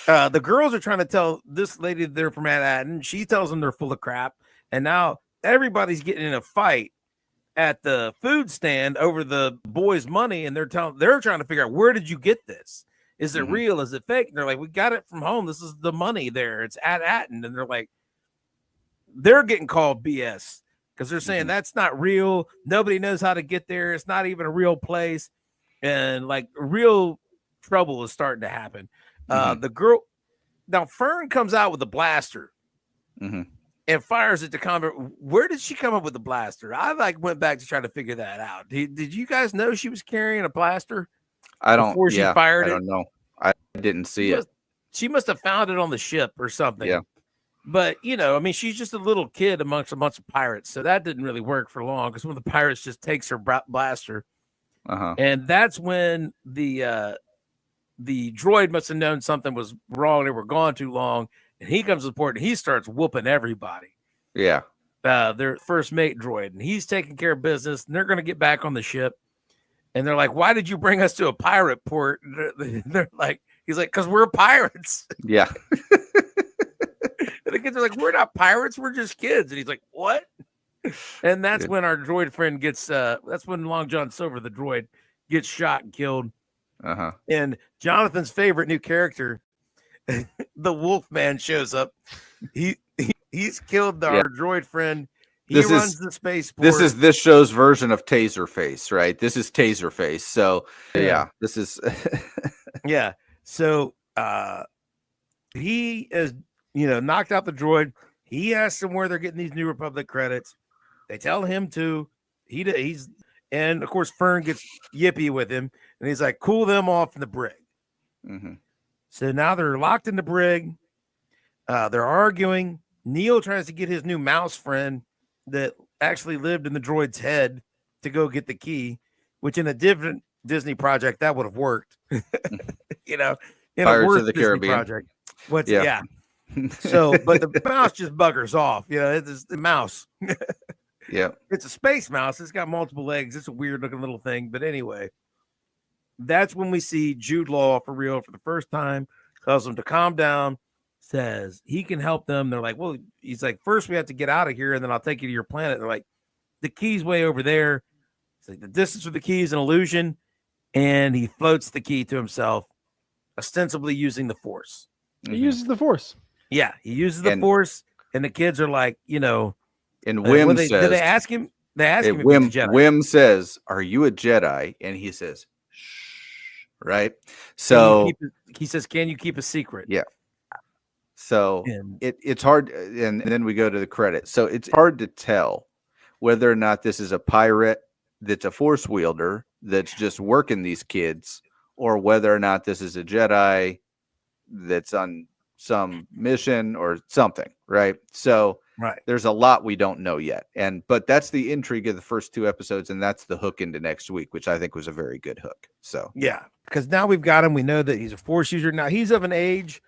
the girls are trying to tell this lady they're from Manhattan. She tells them they're full of crap, and now everybody's getting in a fight at the food stand over the boys' money, and they're trying to figure out, where did you get this? Is it real? Is it fake? And they're like, we got it from home. This is the money there. It's at Atten. And they're like, they're getting called BS because they're saying that's not real. Nobody knows how to get there. It's not even a real place. And like real trouble is starting to happen. The girl, now Fern comes out with a blaster. And fires it to combat. Where did she come up with the blaster? I went back to try to figure that out. Did you guys know she was carrying a blaster? I don't. Before she fired I don't know. I didn't see it. She must have found it on the ship or something. Yeah. But I mean, she's just a little kid amongst a bunch of pirates, so that didn't really work for long because one of the pirates just takes her blaster, and that's when the droid must have known something was wrong. They were gone too long. And he comes to port and he starts whooping everybody. Yeah. Their first mate droid. And he's taking care of business. And they're going to get back on the ship. And they're like, why did you bring us to a pirate port? And they're like, he's like, because we're pirates. Yeah. And the kids are like, we're not pirates. We're just kids. And he's like, what? And that's when our droid friend gets, that's when Long John Silver, the droid, gets shot and killed. And Jonathan's favorite new character, the Wolfman, shows up. He's killed our droid friend. He runs the spaceport. This is this show's version of Taserface, right? This is Taserface. So yeah, this is yeah. So he is knocked out the droid. He asks them where they're getting these New Republic credits. They tell him to. He's and of course Fern gets yippy with him, and he's like, cool them off in the brig. So now they're locked in the brig. They're arguing. Neo tries to get his new mouse friend that actually lived in the droid's head to go get the key, which in a different Disney project that would have worked. In Pirates a worse of the Disney Caribbean project. Yeah. So, but the mouse just buggers off. It's the mouse. Yeah. It's a space mouse. It's got multiple legs. It's a weird looking little thing. But anyway, that's when we see Jude Law for real for the first time. Tells them to calm down. Says he can help them. They're like, well, he's like, first we have to get out of here, and then I'll take you to your planet. They're like, the key's way over there. It's like the distance with the key is an illusion, and he floats the key to himself, ostensibly using the Force. He uses the Force. Yeah, he uses the Force, and the kids are like, And Wim says, did they ask him? They asked him if Wim, he's a Jedi. Wim says, "Are you a Jedi?" And he says, "Shh." Right. So he says, "Can you keep a secret?" Yeah. So it's hard, and then we go to the credits. So it's hard to tell whether or not this is a pirate that's a Force wielder that's just working these kids, or whether or not this is a Jedi that's on some mission or something, right? So there's a lot we don't know yet, but that's the intrigue of the first two episodes, and that's the hook into next week, which I think was a very good hook. So yeah, because now we've got him. We know that he's a Force user. Now he's of an age,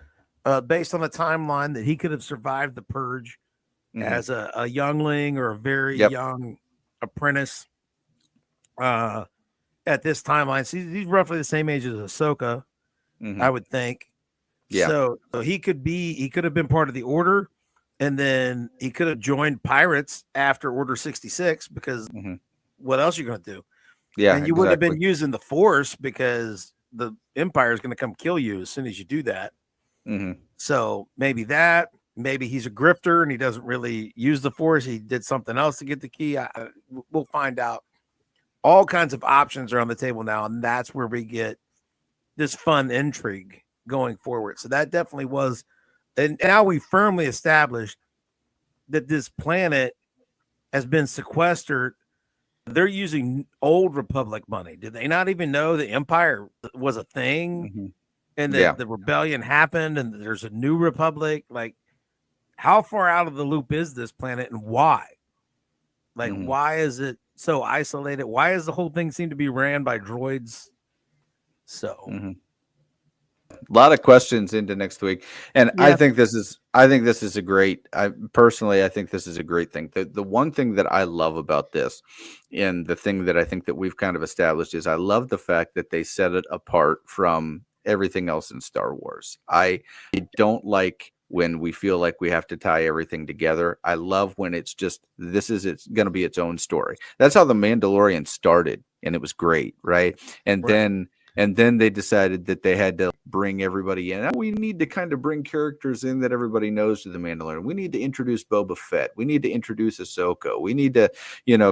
based on the timeline, that he could have survived the purge as a youngling or a very young apprentice. At this timeline, so he's roughly the same age as Ahsoka, I would think. Yeah. So he could have been part of the Order, and then he could have joined pirates after Order 66, because what else are you going to do? Yeah, and you wouldn't have been using the Force because the Empire is going to come kill you as soon as you do that. So maybe he's a grifter and he doesn't really use the Force. He did something else to get the key. We'll find out all kinds of options are on the table now, and that's where we get this fun intrigue going forward. So that definitely was, and now we firmly established that this planet has been sequestered. They're using old Republic money. Did they not even know the Empire was a thing Mhm. and Yeah. that the rebellion happened and there's a new Republic? Like, how far out of the loop is this planet and why? Like, Mhm. why is it so isolated? Why does the whole thing seem to be ran by droids? So, Mhm. A lot of questions into next week, and Yeah. I think this is a great. I think this is a great thing. The one thing that I love about this, and the thing that I think that we've kind of established, is I love the fact that they set it apart from everything else in Star Wars. I don't like when we feel like we have to tie everything together. I love when it's just it's going to be its own story. That's how the Mandalorian started, and it was great, right? And right. then they decided that they had to bring everybody in. We need to kind of bring characters in that everybody knows to the Mandalorian. We need to introduce Boba Fett. We need to introduce Ahsoka. We need to,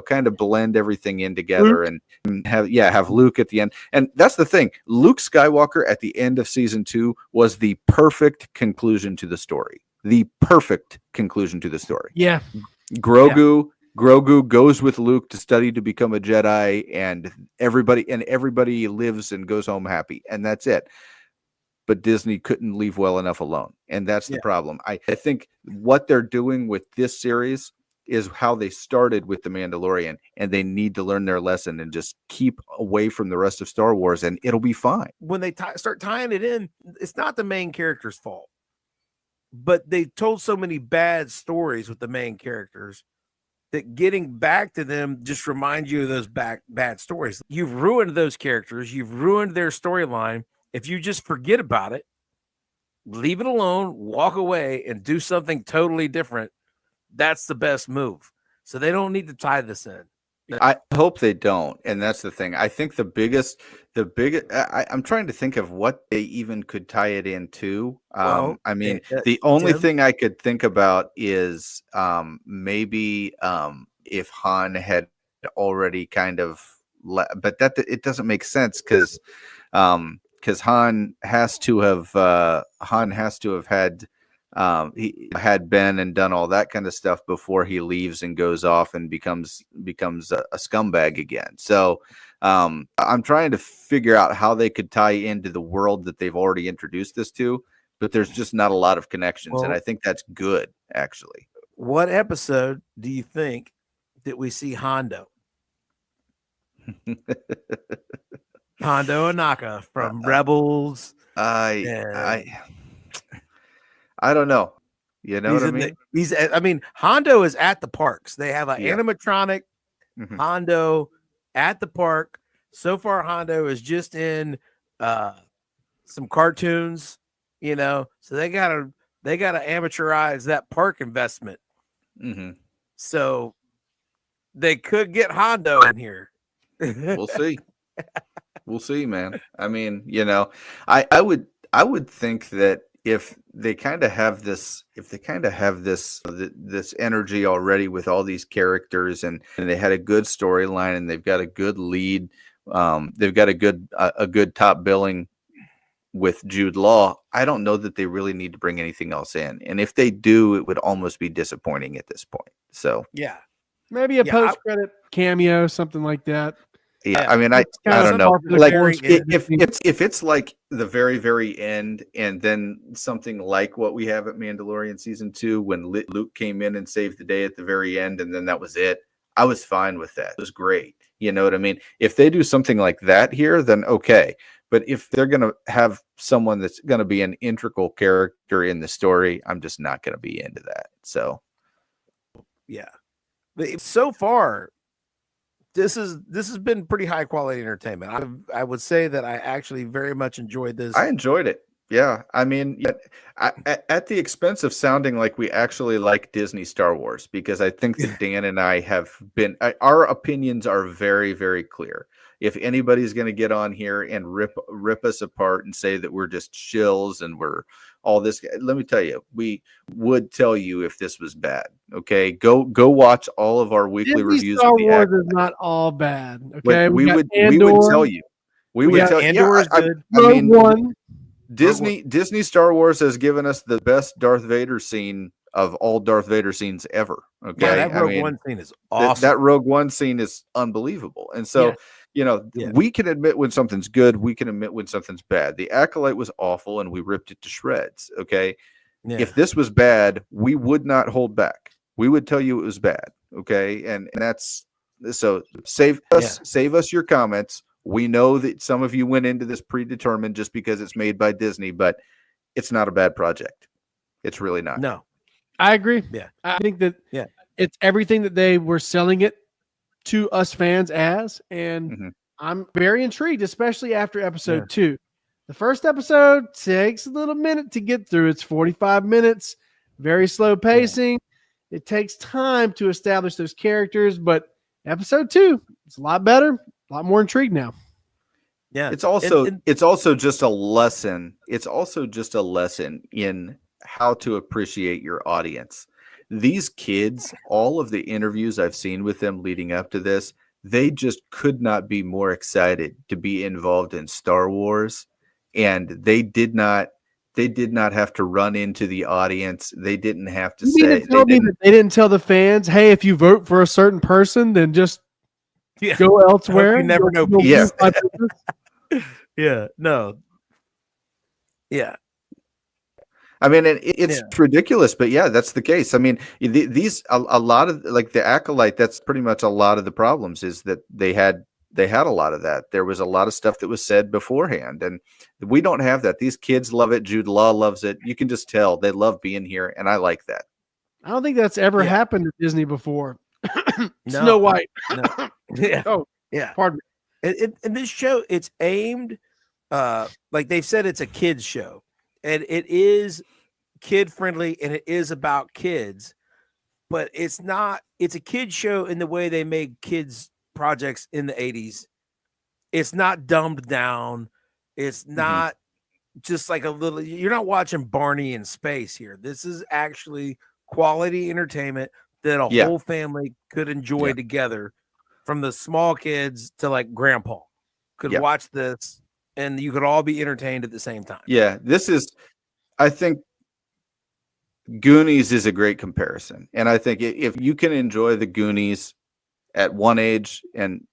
kind of blend everything in together and have Luke at the end. And that's the thing. Luke Skywalker at the end of season 2 was the perfect conclusion to the story. The perfect conclusion to the story. Yeah. Grogu goes with Luke to study to become a Jedi, and everybody lives and goes home happy, and that's it. But Disney couldn't leave well enough alone, and that's the problem. I think what they're doing with this series is how they started with The Mandalorian, and they need to learn their lesson and just keep away from the rest of Star Wars, and it'll be fine. When they start tying it in, it's not the main character's fault, but they told so many bad stories with the main characters that getting back to them just reminds you of those bad stories. You've ruined those characters. You've ruined their storyline. If you just forget about it, leave it alone, walk away, and do something totally different, that's the best move. So they don't need to tie this in. I hope they don't, and that's the thing. I think the biggest. I'm trying to think of what they even could tie it into. Well, I mean, the only Tim? thing I could think about is maybe if Han had already kind of, but that it doesn't make sense because Han has to have had. He had been and done all that kind of stuff before he leaves and goes off and becomes a scumbag again. So I'm trying to figure out how they could tie into the world that they've already introduced this to, but there's just not a lot of connections, and I think that's good, actually. What episode do you think that we see Hondo? Hondo Anaka from Rebels. I don't know. You know what I mean? Hondo is at the parks. They have an animatronic Hondo at the park. So far, Hondo is just in some cartoons, so they gotta amateurize that park investment. So they could get Hondo in here. We'll see. We'll see, man. I mean, I would think that if they kind of have this energy already with all these characters, and they had a good storyline, and they've got a good lead, they've got a good top billing with Jude Law, I don't know that they really need to bring anything else in. And if they do, it would almost be disappointing at this point. So maybe a post-credit cameo, something like that. Yeah, I mean, I don't know. Like, if it's like the very, very end, and then something like what we have at Mandalorian season 2, when Luke came in and saved the day at the very end, and then that was it, I was fine with that. It was great. You know what I mean? If they do something like that here, then okay. But if they're going to have someone that's going to be an integral character in the story, I'm just not going to be into that. So, yeah. But so far, this has been pretty high quality entertainment. I would say that I actually very much enjoyed this. I enjoyed it. Yeah, I mean, at the expense of sounding like we actually like Disney Star Wars, because I think that Dan and I have been, our opinions are very, very clear. If anybody's going to get on here and rip us apart and say that we're just shills and we're all this. Let me tell you, we would tell you if this was bad. Okay, go watch all of our weekly Disney reviews Star of the Wars Acolyte. is not all bad. But Okay, we got would Andor, tell you. We we would got tell Andor is I good. Rogue mean, One. Disney Star Wars has given us the best Darth Vader scene of all Darth Vader scenes ever. Okay, Yeah, that I Rogue mean, One scene is awesome. that Rogue One scene is unbelievable. And so, Yeah. we can admit when something's good, we can admit when something's bad. The Acolyte was awful and we ripped it to shreds. Okay. Yeah. If this was bad, we would not hold back. We would tell you it was bad. Okay. And that's so save us your comments. We know that some of you went into this predetermined just because it's made by Disney, but it's not a bad project. It's really not. No. I agree. Yeah. I think that it's everything that they were selling it to us fans as, and I'm very intrigued, especially after episode 2. The first episode takes a little minute to get through. It's 45 minutes, very slow pacing. It takes time to establish those characters, but episode 2, it's a lot better, a lot more intrigued now. Yeah. It's also just a lesson. It's also just a lesson in how to appreciate your audience. These kids, all of the interviews I've seen with them leading up to this, they just could not be more excited to be involved in Star Wars. And they did not have to run into the audience. They didn't have to say that they didn't tell the fans, hey, if you vote for a certain person, then just go elsewhere. You never know. Yeah. Yeah. No. Yeah. I mean, it's ridiculous, but yeah, that's the case. I mean, a lot of like the Acolyte, that's pretty much a lot of the problems is that they had a lot of that. There was a lot of stuff that was said beforehand, and we don't have that. These kids love it. Jude Law loves it. You can just tell they love being here, and I like that. I don't think that's ever happened to Disney before. No. Snow White. No. Yeah. Oh, yeah. Pardon me. In this show, it's aimed, like they've said, it's a kids show, and it is kid friendly, and it is about kids, but it's not. It's a kid show in the way they made kids projects in the 80s. It's not dumbed down. It's not just like a little. You're not watching Barney in space here. This is actually quality entertainment that a whole family could enjoy together. From the small kids to like grandpa could watch this, and you could all be entertained at the same time. Yeah, I think Goonies is a great comparison. And I think if you can enjoy the Goonies at one age and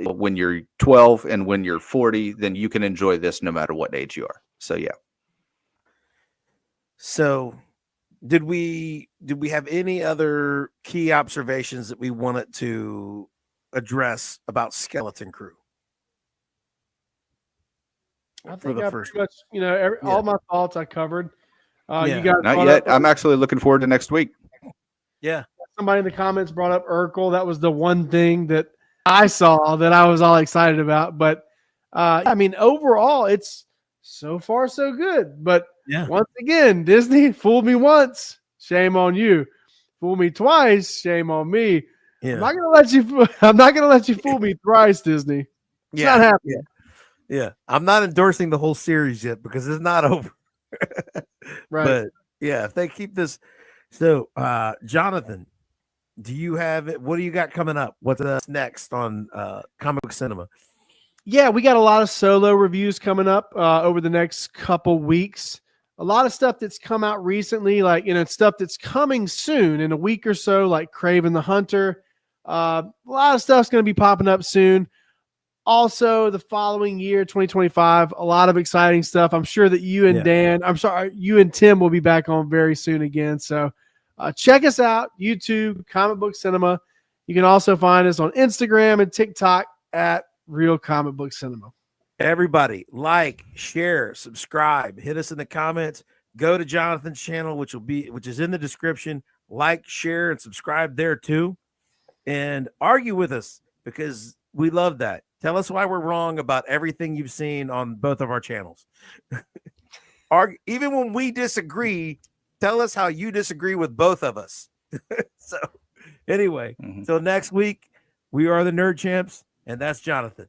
when you're 12 and when you're 40, then you can enjoy this no matter what age you are. So, yeah. So did we have any other key observations that we wanted to address about Skeleton Crew? I think I pretty much, all my thoughts I covered. You guys not yet. I'm actually looking forward to next week. Yeah. Somebody in the comments brought up Urkel. That was the one thing that I saw that I was all excited about. But I mean, overall, it's so far so good. But once again, Disney fooled me once. Shame on you. Fool me twice. Shame on me. Yeah. I'm not gonna let you fool me thrice, Disney. It's not happening. Yeah. I'm not endorsing the whole series yet because it's not over. Right. But yeah, if they keep this. So Jonathan, do you have it? What do you got coming up? What's next on Comic Book Cinema? Yeah, we got a lot of solo reviews coming up over the next couple weeks. A lot of stuff that's come out recently, like, stuff that's coming soon in a week or so, like Kraven the Hunter. A lot of stuff's going to be popping up soon. Also, the following year, 2025, a lot of exciting stuff. I'm sure that you and Tim will be back on very soon again. So check us out, YouTube, Comic Book Cinema. You can also find us on Instagram and TikTok at Real Comic Book Cinema. Everybody, like, share, subscribe, hit us in the comments. Go to Jonathan's channel, which is in the description. Like, share, and subscribe there too. And argue with us because we love that. Tell us why we're wrong about everything you've seen on both of our channels. Even when we disagree, tell us how you disagree with both of us. So anyway, till next week, we are the Nerd Champs, and that's Jonathan.